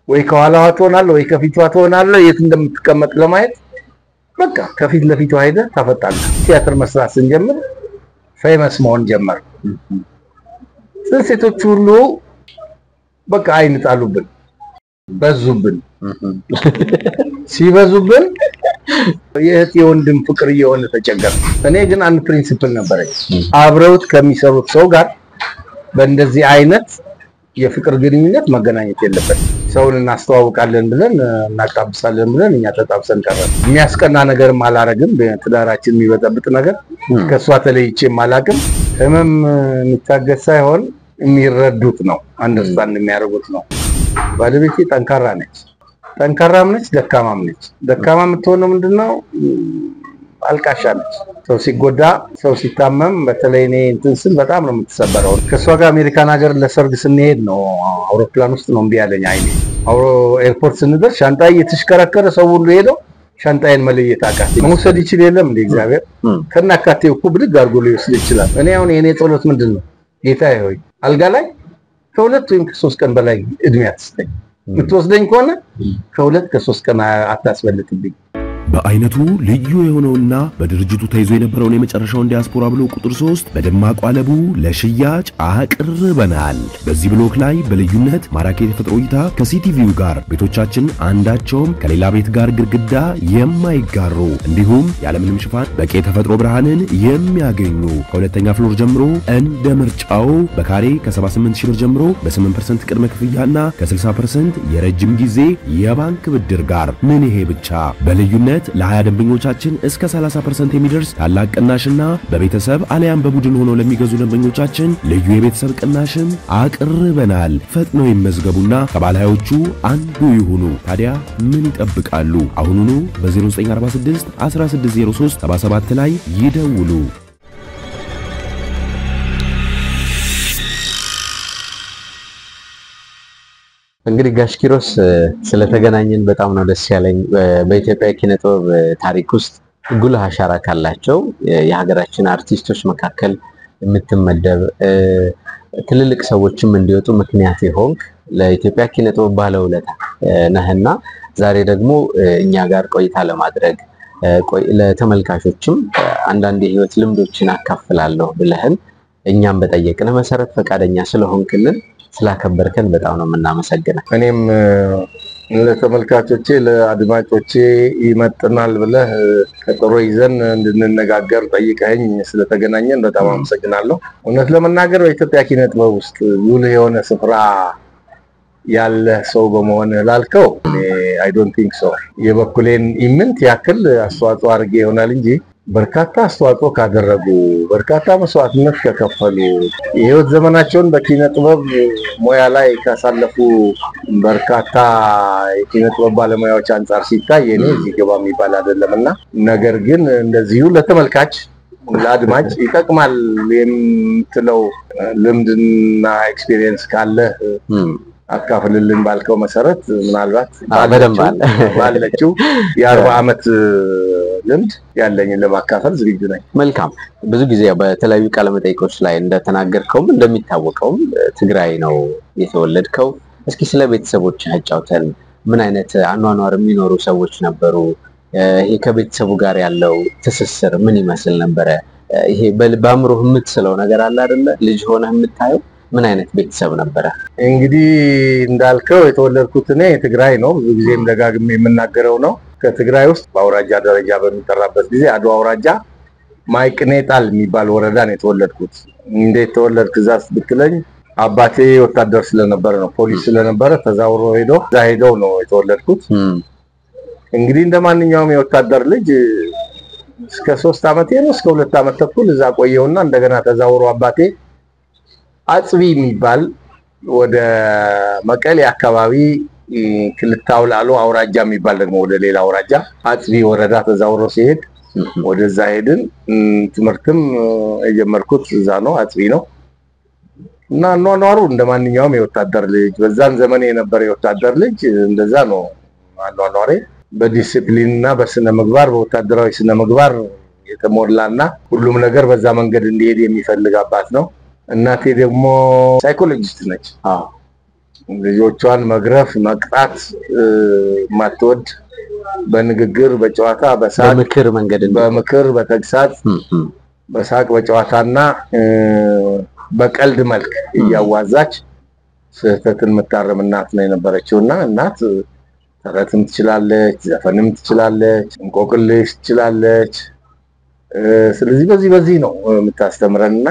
ወይ ከኋላዋ ትሆናለህ ወይ ከፊቷ ትሆናለህ የት እንደምትቀመጥ ለማየት በቃ ከፊት ለፊቷ ሄደ ታፈጣለህ ቲያትር መስራት ስንጀምር ፌመስ መሆን ጀመር ሴቶች ሁሉ በቃ አይን ጣሉብን በዙብን ሲበዙብን የእህት የወንድም ፍቅር እየሆነ ተጨገረ እኔ ግን አንድ ፕሪንሲፕል ነበረኝ አብረውት ከሚሰሩት ሰው ጋር በእንደዚህ አይነት የፍቅር ግንኙነት መገናኘት የለበትም ሰውን እናስተዋውቃለን ብለን እናጣብሳለን ብለን እኛ ተጣብሰን ቀረን የሚያስቀና ነገር ማላረግም በትዳራችን የሚበጠብጥ ነገር ከሷ ተለይቼ ማላቅም ህመም የሚታገስ ሳይሆን የሚረዱት ነው አንደርስታንድ የሚያደርጉት ነው ባለቤቴ ጠንካራ ነች ጠንካራም ነች ደካማም ነች ደካማ የምትሆነው ምንድነው አልቃሻ ነች ሰው ሲጎዳ ሰው ሲታመም በተለይ እኔ እንትን በጣም ነው የምትሰበረው ከሷ ጋር አሜሪካን ሀገር ለሰርግ ስንሄድ ነው አውሮፕላን ውስጥ ነው እንቢያለኝ አይኔ ኤርፖርት ስንደርስ ሻንጣ እየተሽከረከረ ሰው ሁሉ ሄዶ ሻንጣዬን መለየት አቃተኝ መውሰድ ይችል የለም እንዴ እግዚአብሔር ከናካቴው እኮ ብድግ አድርጎ ሊወስድ ይችላል እኔ አሁን የኔ ጸሎት ምንድነው ጌታዬ ሆይ አልጋ ላይ ከሁለት ወይም ከ3 ቀን በላይ እድሜ አትስጠኝ ምትወስደኝ ከሆነ ከሁለት ከ3 ቀን አታስበልጥብኝ በአይነቱ ልዩ የሆነውና በድርጅቱ ተይዞ የነበረውን የመጨረሻውን ዲያስፖራ ብሎክ ቁጥር 3 በደማቁ አለቡ ለሽያጭ አቅርበናል። በዚህ ብሎክ ላይ በልዩነት ማራኪ የተፈጥሮ እይታ ከሲቲቪው ጋር ቤቶቻችን አንዳቸውም ከሌላ ቤት ጋር ግድግዳ የማይጋሩ እንዲሁም ያለምንም ሽፋን በቂ የተፈጥሮ ብርሃንን የሚያገኙ ከሁለተኛ ፍሎር ጀምሮ እንደ ምርጫው በካሬ ከ78000 ብር ጀምሮ በ8% ቅድመ ክፍያና ከ60% የረጅም ጊዜ የባንክ ብድር ጋር ምን ይሄ ብቻ በልዩነት ለ20 ደንበኞቻችን እስከ 30% የሚደርስ ታላቅ ቅናሽና በቤተሰብ አሊያም በቡድን ሆኖ ለሚገዙ ደንበኞቻችን ልዩ የቤተሰብ ቅናሽን አቅርበናል። ፈጥነው ይመዝገቡና ከባለሃዮቹ አንዱ ይሁኑ። ታዲያ ምን ይጠብቃሉ? አሁኑኑ በ0946 1603 77 ላይ ይደውሉ። እንግዲህ ጋሽ ኪሮስ ስለተገናኘን በጣም ነው ደስ ያለኝ በኢትዮጵያ ኪነ ጥበብ ታሪክ ውስጥ ጉልህ አሻራ ካላቸው የሀገራችን አርቲስቶች መካከል የምትመደብ ትልልቅ ሰዎችም እንዲወጡ ምክንያት ይሆን ለኢትዮጵያ ኪነ ጥበብ ባለውለታ ነህና ዛሬ ደግሞ እኛ ጋር ቆይታ ለማድረግ ለተመልካቾችም አንዳንድ የህይወት ልምዶችን አካፍላለሁ ብለህን እኛም በጠየቅነ መሰረት ፈቃደኛ ስለሆንክልን ስላከበርከን በጣም ነው የምናመሰግነው እኔም ለተመልካቾቼ ለአድማጮቼ ይመጥናል ብለህ ቀጠሮ ይዘን እንድንነጋገር ጠይቀኸኝ ስለተገናኘን በጣም አመሰግናለሁ እውነት ለመናገር በኢትዮጵያ ኪነ ጥበብ ውስጥ ጉልህ የሆነ ስፍራ ያለ ሰው በመሆን ላልከው I don't think so የበኩሌን ኢምንት ያክል አስተዋጽኦ አድርጌ ይሆናል እንጂ በርካታ አስተዋጽኦ ካደረጉ በርካታ መስዋዕትነት ከከፈሉ የህይወት ዘመናቸውን በኪነ ጥበብ ሙያ ላይ ካሳለፉ በርካታ የኪነ ጥበብ ባለሙያዎች አንፃር ሲታይ የኔ እዚህ ገባ የሚባል አይደለምና ነገር ግን እንደዚሁ ለተመልካች ለአድማጭ ይጠቅማል የምትለው ልምድና ኤክስፒሪየንስ ካለ አካፍልልን ባልከው መሰረት ምናልባት ባለችው የ40 አመት ልምድ ያለኝን ለማካፈል ዝግጁ ነኝ መልካም ብዙ ጊዜ በተለያዩ ቃለ መጠይቆች ላይ እንደተናገርከው እንደሚታወቀው ትግራይ ነው የተወለድከው እስኪ ስለ ቤተሰቦች አጫውተን ምን አይነት አኗኗር የሚኖሩ ሰዎች ነበሩ ይሄ ከቤተሰቡ ጋር ያለው ትስስር ምን ይመስል ነበር ይሄ በአእምሮህ የምትስለው ነገር አለ አይደለ ልጅ ሆነህ የምታየው ምን አይነት ቤተሰብ ነበር እንግዲህ እንዳልከው የተወለድኩት እኔ ትግራይ ነው ብዙ ጊዜም ደጋግሜ የምናገረው ነው ከትግራይ ውስጥ በአውራጃ ደረጃ በሚጠራበት ጊዜ አድዋ አውራጃ ማይቅኔጣል የሚባል ወረዳ ነው የተወለድኩት እንዴት ተወለድክ ዛስ ብትለኝ አባቴ ወታደር ስለነበረ ነው ፖሊስ ስለነበረ ተዛውሮ ሄዶ ነው የተወለድኩት እንግዲህ እንደማንኛውም የወታደር ልጅ እስከ 3 አመት ነው እስከ 2 አመት ተኩል እዛ ቆየውና እንደገና ተዛውሮ አባቴ አጽቢ የሚባል ወደ መቀሌ አካባቢ ክልታውላሉ አውራጃ የሚባል ደግሞ ወደ ሌላ አውራጃ አጽቢ ወረዳ ተዛውሮ ሲሄድ ወደዛ ሄድን ትምርትም የጀመርኩት እዛ ነው አጽቢ ነው እና ኗኗሩ እንደማንኛውም የወታደር ልጅ በዛን ዘመን የነበረ የወታደር ልጅ እንደዛ ነው ኗኗሬ በዲሲፕሊንና በስነ ምግባር በወታደራዊ ስነ ምግባር የተሞላና ሁሉም ነገር በዛ መንገድ እንዲሄድ የሚፈልግ አባት ነው እናቴ ደግሞ ሳይኮሎጂስት ነች ልጆቿን መግረፍ መቅጣት ማትወድ በንግግር በጨዋታ በሳቅ በምክር በተግሳጽ በሳቅ በጨዋታና በቀልድ መልክ እያዋዛች ስህተትን መታረም እናት ነው የነበረችውና እናት ተረትም ትችላለች ዘፈንም ትችላለች እንቆቅልሽ ትችላለች ስለዚህ በዚህ ነው የምታስተምረንና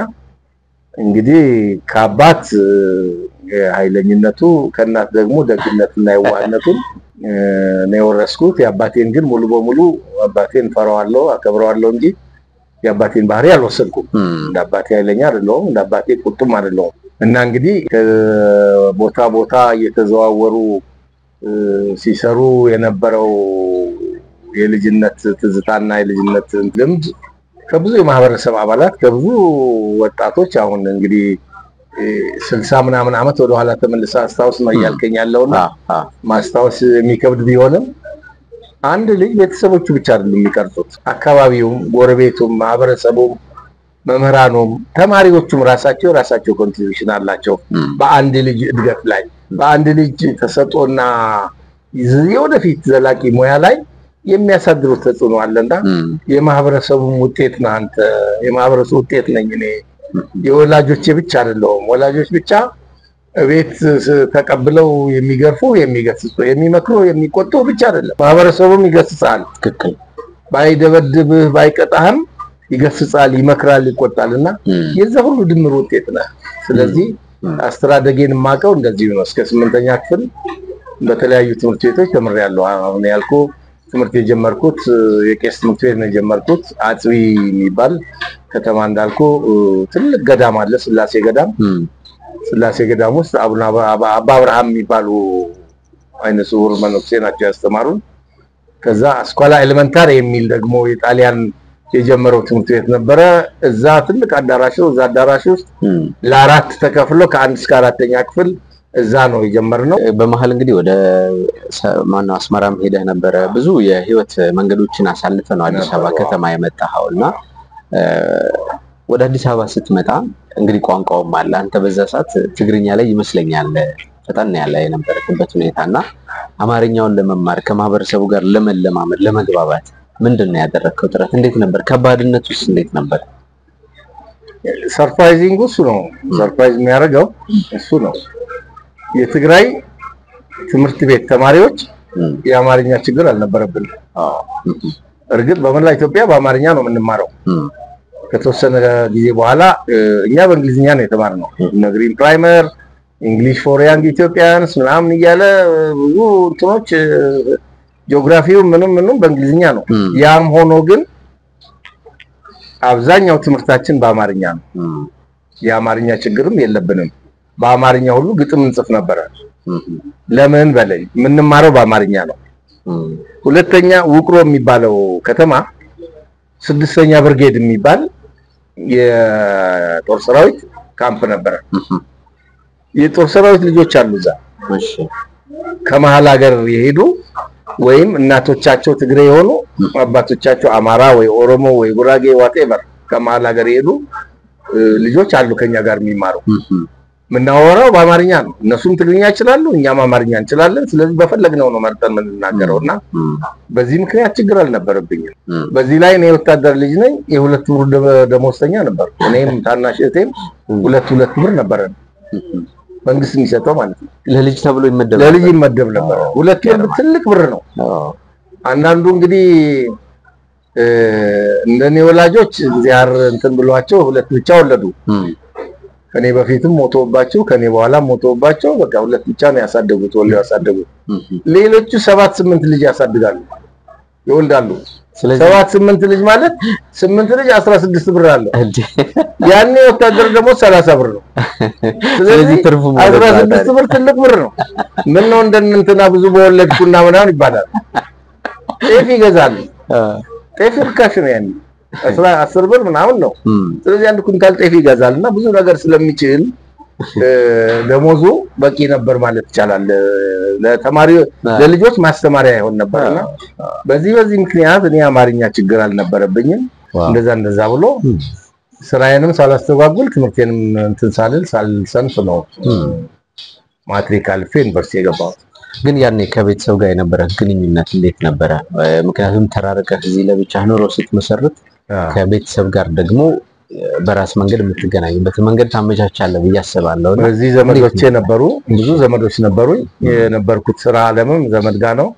እንግዲህ ከአባት ኃይለኝነቱ ከእናት ደግሞ ደግነትና የዋህነቱን ነው የወረስኩት የአባቴን ግን ሙሉ በሙሉ አባቴን ፈራዋለሁ አከብረዋለሁ እንጂ የአባቴን ባህሪ አልወሰድኩም እንዳባቴ ኃይለኛ አይደለም እንዳባቴ ቁጡም አይደለም እና እንግዲህ ቦታ እየተዘዋወሩ ሲሰሩ የነበረው የልጅነት ትዝታና የልጅነት ልምድ ከብዙ የማህበረሰብ አባላት ከብዙ ወጣቶች አሁን እንግዲህ 60 ምናምን አመት ወደ ኋላ ተመልሳ አስታውስ ነው ያልከኝ ያለውና ማስታወስ የሚከብድ ቢሆንም አንድ ልጅ ቤተሰቦቹ ብቻ አይደሉም የሚቀርጹት አካባቢውም ጎረቤቱም ማህበረሰቡም መምህራኑም ተማሪዎቹም ራሳቸው ኮንትሪቢዩሽን አላቸው በአንድ ልጅ እድገት ላይ በአንድ ልጅ ተሰጥቶና የወደፊት ዘላቂ ሙያ ላይ የሚያሳድሩት ተጽዕኖ አለና የማህበረሰቡም ውጤት ነው አንተ የማህበረሰቡ ውጤት ነኝ እኔ የወላጆቼ ብቻ አይደለም ወላጆች ብቻ ቤት ተቀብለው የሚገርፉ የሚገስጹ የሚመክሩ የሚቆጡ ብቻ አይደለም ማህበረሰቡም ይገስጻል ትክክል ባይደበድብህ ባይቀጣህም ይገስጻል ይመክራል ይቆጣልና የዛ ሁሉ ድምር ውጤት ነው ስለዚህ አስተዳደጌን ማቀው እንደዚህ ነው እስከ 8ኛ ክፍል በተለያዩ ትምህርት ቤቶች ተምሬያለሁ አሁን ያልኩ ትምህርት የጀመርኩት የቄስ ትምህርት ቤት ነው የጀመርኩት አጽቢ የሚባል ከተማ እንዳልኩ ትልቅ ገዳም አለ ስላሴ ገዳም ውስጥ አቡነ አባ አብርሃም የሚባሉ አይነ ስውር መነኩሴ ናቸው ያስተማሩን ከዛ አስኳላ ኤሌመንታሪ የሚል ደግሞ የጣሊያን የጀመረው ትምህርት ቤት ነበረ እዛ ትልቅ አዳራሽ ነው እዛ አዳራሽ ውስጥ ለአራት ተከፍሎ ከ1 እስከ 4ኛ ክፍል እዛ ነው የጀመርነው በመሃል እንግዲህ ወደ ማነው አስመራም ሄደህ ነበር ብዙ የህይወት መንገዶችን አሳልፈ ነው አዲስ አበባ ከተማ የመጣኸውና ወደ አዲስ አበባ ስትመጣ እንግዲህ ቋንቋውም አለ አንተ በዛ ሰዓት ትግርኛ ላይ ይመስለኛል ፈጣን ያለ የነበረበት ሁኔታና አማርኛውን ለመማር ከማህበረሰቡ ጋር ለመለማመድ ለመግባባት ምንድነው ያደረከው ጥረት እንዴት ነበር ከባድነቱስ እንዴት ነበር ሰርፕራይዚንግ እሱ ነው ሰርፕራይዝ የሚያደርገው እሱ ነው የትግራይ ትምህርት ቤት ተማሪዎች የአማርኛ ችግር አልነበረብን እርግጥ በመላ ኢትዮጵያ በአማርኛ ነው የምንማረው ከተወሰነ ጊዜ በኋላ እኛ በእንግሊዝኛ ነው የተማርነው ግሪን ፕራይመር እንግሊሽ ፎር ያንግ ኢትዮጵያንስ ምናምን እያለ ብዙ እንትኖች ጂኦግራፊው ምንም በእንግሊዝኛ ነው ያም ሆኖ ግን አብዛኛው ትምህርታችን በአማርኛ ነው የአማርኛ ችግርም የለብንም በአማርኛ ሁሉ ግጥም እንጽፍ ነበር ለምን በለኝ ምንማረው በአማርኛ ነው ሁለተኛ ውቅሮ የሚባለው ከተማ 6ኛ ብርጌድ የሚባል የጦር ሰራዊት ካምፕ ነበር የጦር ሰራዊት ልጆች አሉ እዛ ከመሃል ሀገር የሄዱ ወይም እናቶቻቸው ትግሬ የሆኑ አባቶቻቸው አማራ ወይ ኦሮሞ ወይ ጉራጌ ዋቴቨር ከመሃል ሀገር የሄዱ ልጆች አሉ ከኛ ጋር የሚማሩ ምናወራው በአማርኛ ነው እነሱም ትግርኛ ይችላሉ እኛም አማርኛ እንችላለን ስለዚህ በፈለግነው ነው መርጠን የምንናገረውና በዚህ ምክንያት ችግር አልነበረብኝም በዚህ ላይ ነው ወታደር ልጅ ነኝ የሁለት ብር ደሞዝተኛ ነበር እኔም ታናሽ እህቴም ሁለት ብር ነበረን መንግስት የሚሰጠው ማለት ነው ለልጅ ተብሎ ይመደብ ነበር ሁለት ብር ትልቅ ብር ነው አንዳንዱ እንግዲህ እንደኔ ወላጆች ዚያር እንትን ብሏቸው ሁለት ብቻ ወለዱ ከኔ በፊትም ሞቶባቸው ከኔ በኋላ ሞቶባቸው በቃ ሁለት ብቻ ነው ያሳደጉት ወልደው ያሳደጉት ሌሎቹ 7-8 ልጅ ያሳድጋሉ ይወልዳሉ 7-8 ልጅ ማለት 8 ልጅ 16 ብር አለ ያኔ ወታደር ደግሞ 30 ብር ነው ስለዚህ 16 ብር ትልቅ ብር ነው ምን ነው እንደንንትና ብዙ በወለድኩና ምናምን ይባላል ጤፍ ይገዛሉ ጤፍ ርካሽ ነው ያኔ 10 ብር ምናምን ነው ስለዚህ አንድ ኩንታል ጤፍ ይገዛልና ብዙ ነገር ስለሚችል ደሞዙ በቂ ነበር ማለት ይቻላል ለተማሪው ለልጆች ማስተማሪያ ይሆን ነበርና በዚህ ምክንያት እኔ አማርኛ ችግር አልነበረብኝም እንደዛ ብሎ ስራዬንም ሳላስተጓጉል ትምህርቴንም እንትን ሳልሰንፍ ነው ማትሪክ አልፌ ዩኒቨርሲቲ የገባሁት። ግን ያኔ ከቤተሰብ ጋር የነበረ ግንኙነት እንዴት ነበረ? ምክንያቱም ተራርቀህ እዚህ ለብቻ ኑሮ ስትመሰርት ከቤተሰብ ጋር ደግሞ በራስ መንገድ የምትገናኙበት መንገድ ታመቻቻለህ ብዬ አስባለሁ። እዚህ ዘመዶቼ ነበሩ፣ ብዙ ዘመዶች ነበሩኝ። የነበርኩት ስራ ዓለምም ዘመድ ጋር ነው።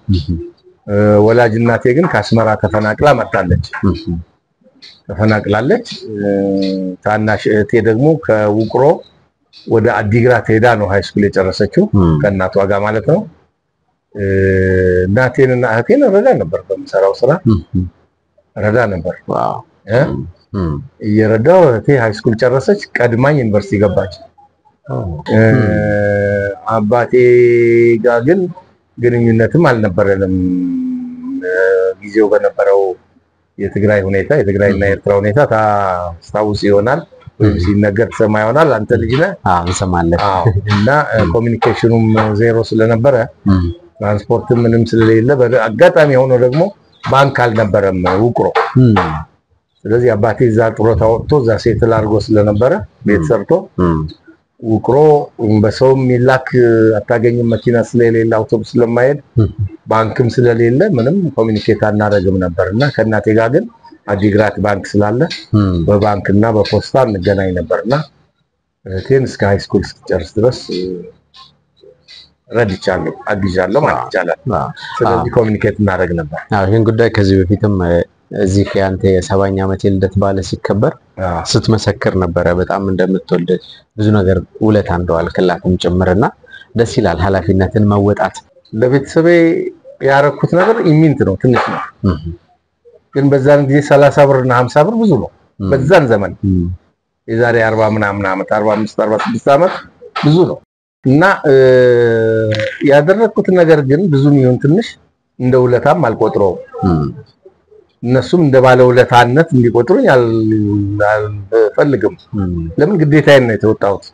ወላጅ እናቴ ግን ከአስመራ ተፈናቅላ መጣለች። ተፈናቅላለች። ታናሽ እህቴ ደግሞ ከውቅሮ ወደ አዲግራት ሄዳ ነው ሃይ ስኩል የጨረሰችው ከእናቷ ጋር ማለት ነው። እናቴንና እህቴን ረዳ ነበር፣ በምሰራው ስራ ረዳ ነበር። ዋው እየረዳው እህቴ ሃይ ስኩል ጨረሰች፣ ቀድማኝ ዩኒቨርሲቲ ገባች። አባቴ ጋር ግን ግንኙነትም አልነበረንም። ጊዜው በነበረው የትግራይ ሁኔታ የትግራይና የኤርትራ ሁኔታ ታስታውስ ይሆናል ወይም ሲነገር ተሰማ ይሆናል። አንተ ልጅ ነህ? እንሰማለን። እና ኮሚኒኬሽኑም ዜሮ ስለነበረ ትራንስፖርትም ምንም ስለሌለ አጋጣሚ ሆኖ ደግሞ ባንክ አልነበረም ውቅሮ። ስለዚህ አባቴ እዛ ጡረታ ወጥቶ እዛ ሴትል አድርጎ ስለነበረ ቤት ሰርቶ ውቅሮ በሰው ሚላክ አታገኝም፣ መኪና ስለሌለ አውቶቡስ ስለማይሄድ ባንክም ስለሌለ ምንም ኮሚኒኬት አናደርግም ነበርና ከእናቴ ጋር ግን አዲግራት ባንክ ስላለ በባንክና በፖስታ እንገናኝ ነበርና እህቴን እስከ ሃይ ስኩል እስክጨርስ ድረስ ረድቻለሁ፣ አግዣለሁ ማለት ይቻላል። ስለዚህ ኮሚኒኬት እናደርግ ነበር። ይሄን ጉዳይ ከዚህ በፊትም እዚህ ያንተ የ70ኛ ዓመት የልደት በዓል ሲከበር ስትመሰክር ነበረ በጣም እንደምትወልድ ብዙ ነገር ውለታ እንደዋልክላትም ጭምርና ደስ ይላል ኃላፊነትን መወጣት። ለቤተሰቤ ያረኩት ነገር ኢሚንት ነው፣ ትንሽ ነው። ግን በዛን ጊዜ 30 ብር እና 50 ብር ብዙ ነው። በዛን ዘመን የዛሬ 40 ምናምን ዓመት 45 46 ዓመት ብዙ ነው እና ያደረኩት ነገር ግን ብዙም ይሁን ትንሽ እንደ ውለታም አልቆጥረውም። እነሱም እንደ ባለ ውለታነት እንዲቆጥሩኝ አልፈልግም። ለምን ግዴታዬን ነው የተወጣሁት።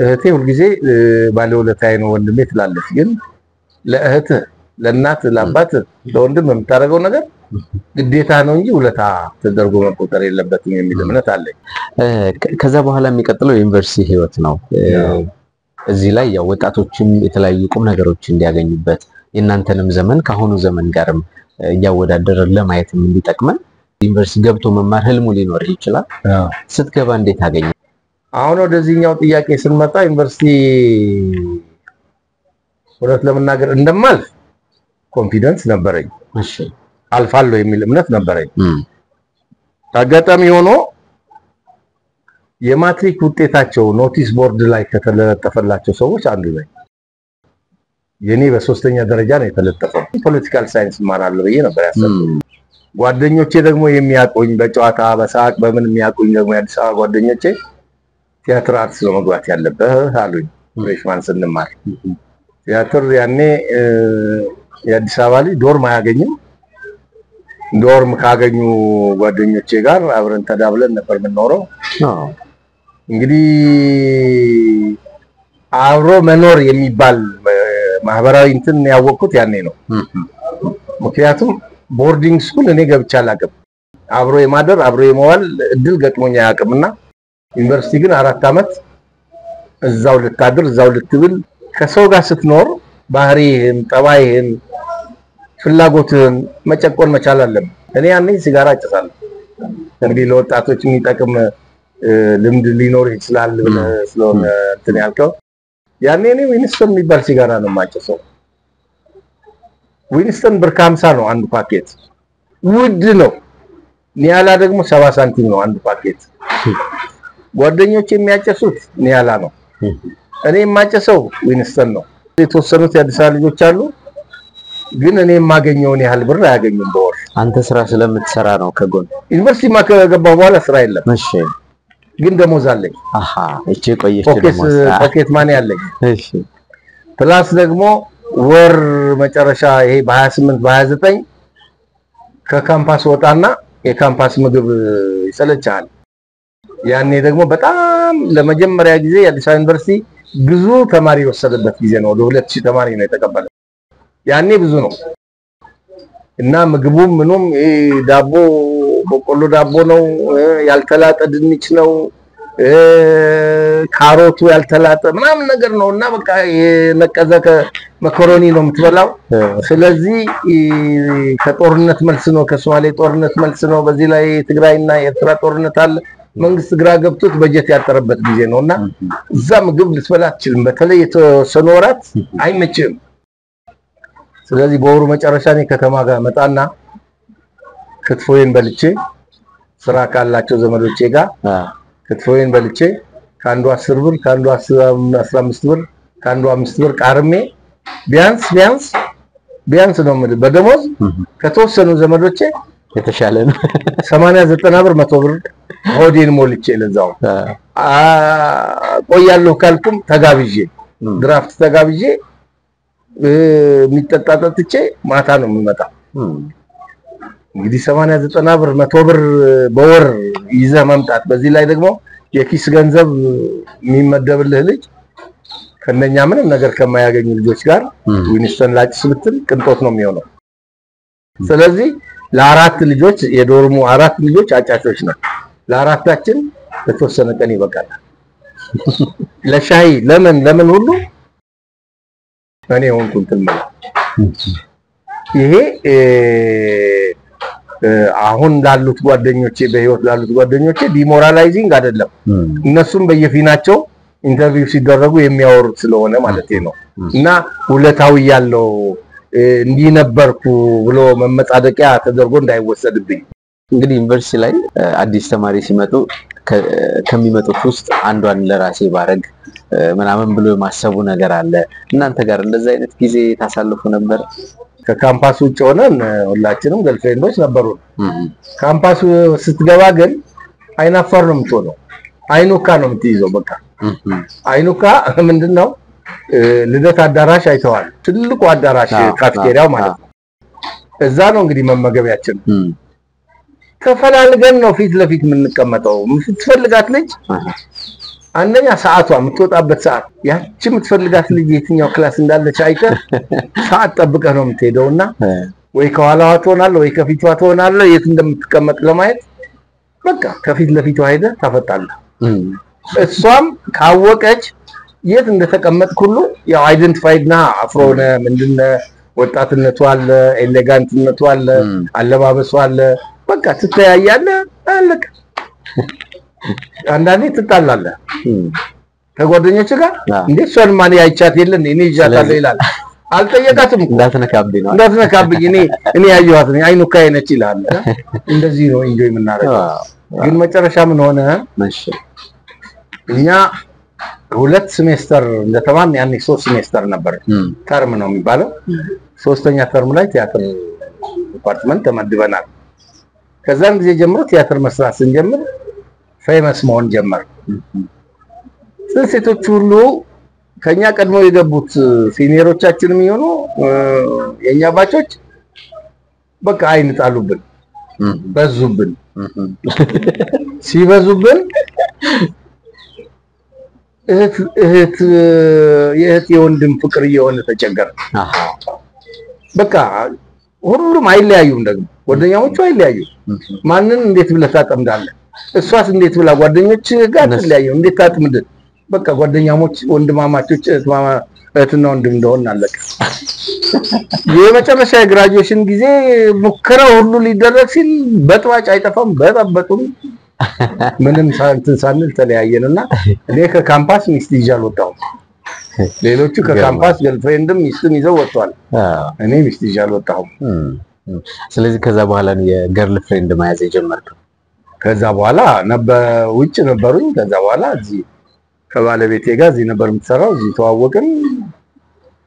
እህቴ ሁልጊዜ ባለ ውለታዬ ነው ወንድሜ ትላለች። ግን ለእህት ለእናት ለአባት ለወንድም የምታደርገው ነገር ግዴታ ነው እንጂ ውለታ ተደርጎ መቆጠር የለበትም የሚል እምነት አለኝ። ከዛ በኋላ የሚቀጥለው ዩኒቨርሲቲ ህይወት ነው። እዚህ ላይ ያው ወጣቶችም የተለያዩ ቁም ነገሮች እንዲያገኙበት የእናንተንም ዘመን ከአሁኑ ዘመን ጋርም እያወዳደረ ለማየትም እንዲጠቅመን ዩኒቨርሲቲ ገብቶ መማር ህልሙ ሊኖርህ ይችላል። ስትገባ እንዴት አገኘ? አሁን ወደዚህኛው ጥያቄ ስንመጣ ዩኒቨርሲቲ ወራት ለመናገር እንደማልፍ ኮንፊደንስ ነበረኝ። እሺ አልፋለሁ የሚል እምነት ነበረኝ። አጋጣሚ ሆኖ የማትሪክ ውጤታቸው ኖቲስ ቦርድ ላይ ከተለጠፈላቸው ሰዎች አንዱ ነኝ። የኔ በሶስተኛ ደረጃ ነው የተለጠፈው። ፖለቲካል ሳይንስ ማራለሁ ብዬ ነበር ያሰብኩት። ጓደኞቼ ደግሞ የሚያቆኝ በጨዋታ በሳቅ በምን የሚያቆኝ ደግሞ የአዲስ አበባ ጓደኞቼ ቲያትር አርትስ ነው መግባት ያለብህ አሉኝ። ፍሬሽማን ስንማር ቲያትር ያኔ የአዲስ አበባ ልጅ ዶርም አያገኝም። ዶርም ካገኙ ጓደኞቼ ጋር አብረን ተዳብለን ነበር የምንኖረው። እንግዲህ አብሮ መኖር የሚባል ማህበራዊ እንትን ያወቅኩት ያኔ ነው። ምክንያቱም ቦርዲንግ ስኩል እኔ ገብቻ አላውቅም። አብሮ የማደር አብሮ የመዋል እድል ገጥሞኛ አያውቅምና ዩኒቨርሲቲ ግን 4 ዓመት እዛው ልታድር እዛው ልትብል ከሰው ጋር ስትኖር ባህሪህን፣ ጠባይህን፣ ፍላጎትን መጨቆን መቻል አለብህ። እኔ ያኔ ሲጋራ አጨሳለሁ። እንግዲህ ለወጣቶች የሚጠቅም ልምድ ሊኖር ይችላል ስለሆነ እንትን ያልከው ያኔ እኔ ዊንስተን የሚባል ሲጋራ ነው የማጨሰው። ዊንስተን ብር 50 ነው አንዱ ፓኬት፣ ውድ ነው። ኒያላ ደግሞ 70 ሳንቲም ነው አንዱ ፓኬት። ጓደኞቼ የሚያጨሱት ኒያላ ነው፣ እኔ የማጨሰው ዊንስተን ነው። የተወሰኑት የአዲስ አበባ ልጆች አሉ፣ ግን እኔ የማገኘውን ያህል ብር አያገኙም በወር። አንተ ስራ ስለምትሰራ ነው ከጎን። ዩኒቨርሲቲ ከገባሁ በኋላ ስራ የለም። እሺ ግን ደሞዝ አለኝ። እቺ ቆየች ደሞዝ ፖኬት ማኒ አለኝ። እሺ ፕላስ ደግሞ ወር መጨረሻ ይሄ በ28 በ29 ከካምፓስ ወጣና የካምፓስ ምግብ ይሰለቻል። ያኔ ደግሞ በጣም ለመጀመሪያ ጊዜ የአዲስ አበባ ዩኒቨርሲቲ ብዙ ተማሪ ወሰደበት ጊዜ ነው። ወደ 2000 ተማሪ ነው የተቀበለው። ያኔ ብዙ ነው እና ምግቡም ምኑም ዳቦ በቆሎ ዳቦ ነው፣ ያልተላጠ ድንች ነው፣ ካሮቱ ያልተላጠ ምናምን ነገር ነውና በቃ የነቀዘ መኮሮኒ ነው የምትበላው። ስለዚህ ከጦርነት መልስ ነው ከሶማሌ ጦርነት መልስ ነው። በዚህ ላይ ትግራይና የኤርትራ ጦርነት አለ። መንግስት ግራ ገብቶት በጀት ያጠረበት ጊዜ ነውና እዛ ምግብ ልትበላ አትችልም። በተለይ የተወሰኑ ወራት አይመችም። ስለዚህ በወሩ መጨረሻ ነው ከተማ ጋር መጣና ክትፎዬን በልቼ ስራ ካላቸው ዘመዶቼ ጋር ክትፎዬን በልቼ ካንዱ 10 ብር ካንዱ 15 ብር ካንዱ 5 ብር ቃርሜ ቢያንስ ነው ማለት በደሞዝ ከተወሰኑ ዘመዶቼ የተሻለ ነው 80 90 ብር 100 ብር ሆዴን ሞልቼ ለዛው ቆያለሁ ካልኩም ተጋብዤ ድራፍት ተጋብዤ የሚጠጣጠጥቼ ማታ ነው የምመጣው። እንግዲህ 80 90 ብር 100 ብር በወር ይዘህ መምጣት በዚህ ላይ ደግሞ የኪስ ገንዘብ የሚመደብልህ ልጅ ከነኛ ምንም ነገር ከማያገኙ ልጆች ጋር ዊንስተን ላጭስ ብትል ቅንጦት ነው የሚሆነው። ስለዚህ ለአራት ልጆች የዶርሙ አራት ልጆች አጫጮች ነው። ለአራታችን ለተወሰነ ቀን ይበቃል። ለሻይ ለምን ሁሉ እኔ ሆንኩኝ ተልመላ ይሄ አሁን ላሉት ጓደኞቼ በህይወት ላሉት ጓደኞቼ ዲሞራላይዚንግ አይደለም። እነሱም በየፊናቸው ኢንተርቪው ሲደረጉ የሚያወሩት ስለሆነ ማለት ነው። እና ውለታው ያለው እንዲነበርኩ ብሎ መመጻደቂያ ተደርጎ እንዳይወሰድብኝ። እንግዲህ ዩኒቨርሲቲ ላይ አዲስ ተማሪ ሲመጡ ከሚመጡት ውስጥ አንዷን ለራሴ ባረግ ምናምን ብሎ የማሰቡ ነገር አለ። እናንተ ጋር እንደዛ አይነት ጊዜ ታሳልፉ ነበር? ከካምፓስ ውጭ ሆነን ሁላችንም ገልፍሬንዶች ነበሩ። ካምፓሱ ስትገባ ግን አይናፋር ነው የምትሆነው። አይኑካ ነው የምትይዘው። በቃ አይኑካ ምንድነው? ልደት አዳራሽ አይተዋል። ትልቁ አዳራሽ ካፍቴሪያው ማለት ነው። እዛ ነው እንግዲህ መመገቢያችን። ተፈላልገን ነው ፊት ለፊት የምንቀመጠው። የምትፈልጋት ልጅ አንደኛ ሰዓቷ የምትወጣበት ሰዓት ያቺ የምትፈልጋት ልጅ የትኛው ክላስ እንዳለች አይተህ ሰዓት ጠብቀህ ነው የምትሄደውና ወይ ከኋላዋ ትሆናለህ ወይ ከፊቷ ትሆናለህ። የት እንደምትቀመጥ ለማየት በቃ ከፊት ለፊቷ ሄደህ ታፈጣለህ። እሷም ካወቀች የት እንደተቀመጥክ ሁሉ ያው አይደንቲፋይድና አፍሮነ ምንድነው ወጣትነቱ አለ፣ ኤሌጋንትነቱ አለ፣ አለባበሱ አለ። በቃ ትተያያለህ አለቀ። አንዳንዴ ትጣላለህ ከጓደኞች ጋር እንዴ እሷን ማን ያይቻት የለ እኔ ይዣታለሁ ይላል። አልጠየቃትም እንዳትነካብኝ እኔ ያየኋት ነኝ አይኑካ አይነች ይላል። እንደዚህ ነው ኢንጆይ የምናደርገው። ግን መጨረሻ ምን ሆነ? እኛ 2 ሴሜስተር እንደተማን ያኔ 3 ሴሜስተር ነበር ተርም ነው የሚባለው። 3ኛ ተርም ላይ ቲያትር ዲፓርትመንት ተመድበናል። ከዛን ጊዜ ጀምሮ ቲያትር መስራት ስንጀምር ፌመስ መሆን ጀመር። ሴቶች ሁሉ ከኛ ቀድሞ የገቡት ሲኒየሮቻችንም ይሆኑ የኛ ባቾች በቃ አይን ጣሉብን፣ በዙብን። ሲበዙብን እህት የወንድም ፍቅር እየሆነ ተቸገረ። በቃ ሁሉም አይለያዩም። ደግሞ ጓደኛሞቹ አይለያዩም። ማንን እንዴት ብለህ ታጠምዳለህ? እሷስ እንዴት ብላ ጓደኞች ጋር ትለያየው? እንዴት ታጥምድ? በቃ ጓደኛሞች ወንድማማቾች እህትና ወንድም እንደሆነ አለቀ። የመጨረሻ የግራጁዌሽን ጊዜ ሙከራው ሁሉ ሊደረግ ሲል በጥዋጭ አይጠፋም። በጣበጡም ምንም ሳንል ተለያየንና እኔ ከካምፓስ ሚስት ይዤ አልወጣሁም። ሌሎቹ ከካምፓስ ገርልፍሬንድም ሚስትም ይዘው ወጥቷል። እኔ ሚስት ይዤ አልወጣሁም። ስለዚህ ከዛ በኋላ ነው የገርልፍሬንድ መያዝ የጀመርከው? ከዛ በኋላ ውጭ ነበሩኝ። ከዛ በኋላ እዚህ ከባለቤቴ ጋር እዚህ ነበር የምትሰራው። እዚህ ተዋወቅን።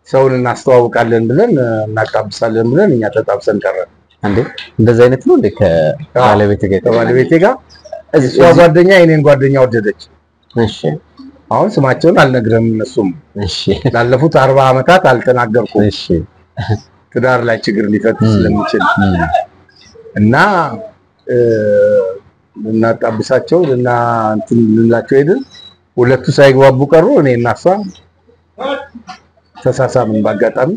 ሰውን እናስተዋውቃለን ብለን እናጣብሳለን ብለን እኛ ተጣብሰን ቀረን። እንዴ እንደዛ አይነት ነው እንዴ? ከባለቤቴ ጋር እሷ ጓደኛ የኔን ጓደኛ ወደደች። እሺ አሁን ስማቸውን አልነግርህም። እነሱም እሺ ላለፉት 40 ዓመታት አልተናገርኩም። እሺ ትዳር ላይ ችግር ሊፈጥር ስለሚችል እና እናጣብሳቸው እና እንትን ልንላቸው ሄድን። ሁለቱ ሳይግባቡ ቀሩ። እኔ እና እሷ ተሳሳምን ባጋጣሚ።